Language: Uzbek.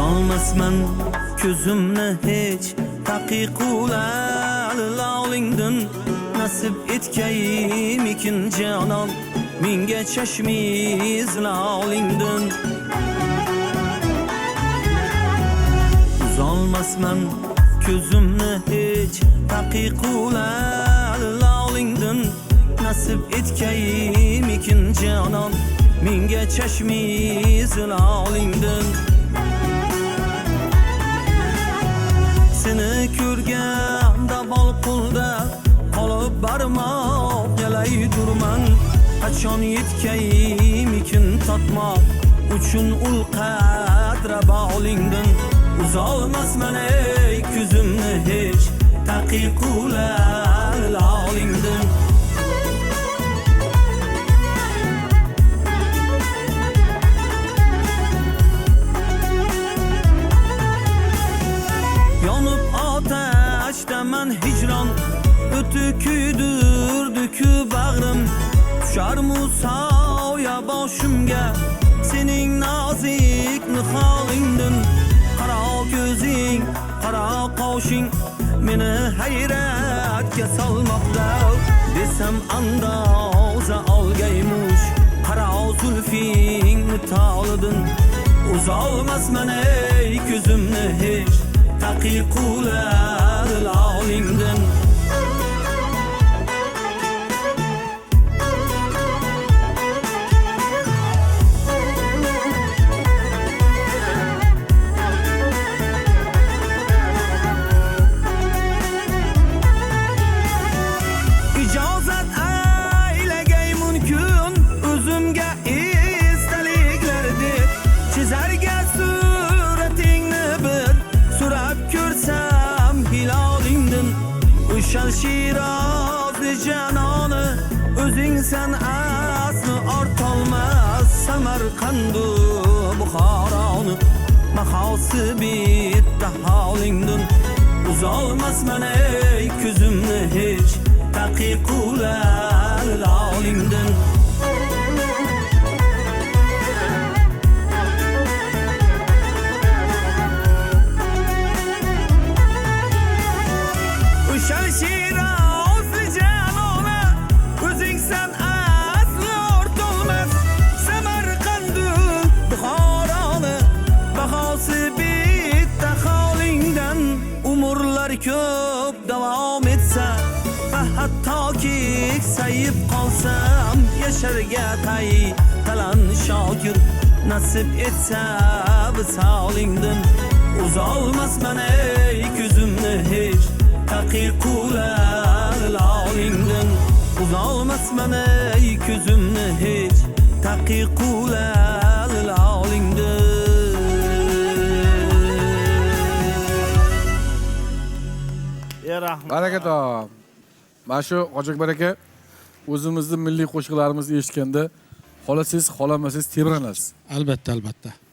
Uzalmasman ko'zimni hech taqiqlar lalingdin nasib etkaymikin canon menga chashmiz lalingdin Uzalmasman ko'zimni hech taqiqlar lalingdin nasib etkaymikin canon menga chashmiz lalingdin Seni ko'rganda balqonda qolib barmoq yalay durman qachon yetkaymikin tatmoq uchun ul qadra bolingdin Uzalmasman ey ko'zimni hech taqiqlar lalingdin Yonib ateştemen hicran Ötü küydürdü bağrım Düşer musaya başımga Senin nazik nıhalindin Kara gözün, kara kaşın Meni hayretke salmakta Desem andaza algaymuş Kara zulfin talıdın Uzalmasman ey gözümni hiç taqiqlar lalingdin İcazat aylagay mumkin o'zimga istaliklarni chizarga suratingni bir Surab ko'rsam hilolingdin O'shal Shirozni janoni o'zingsan asli ortolmas Samarqandu Buxoroni mahosi bitta holingdin Uzalmasman ey ko'zimni hech taqiqlar lalingdin O'shal Shirozni janoni o'zingsan asli ortolmas Samarqandu Buxoroni bahosi bitta holingdan umrlar ko'p davom etsa hattoki sayib qolsam yasharga talan shokir nasib etsa visolingdan Uzalmasman ey ko'zimni hech taqiqlar lalingdin Uzalmasman ey ko'zimni hech taqiqlar lalingdin Barakat og'am. Mana shu Hojiakbar aka o'zimizning milliy qo'shiqlarimizni eshitganda xolasiz, xolamasangiz tebranasiz. Albatta, albatta.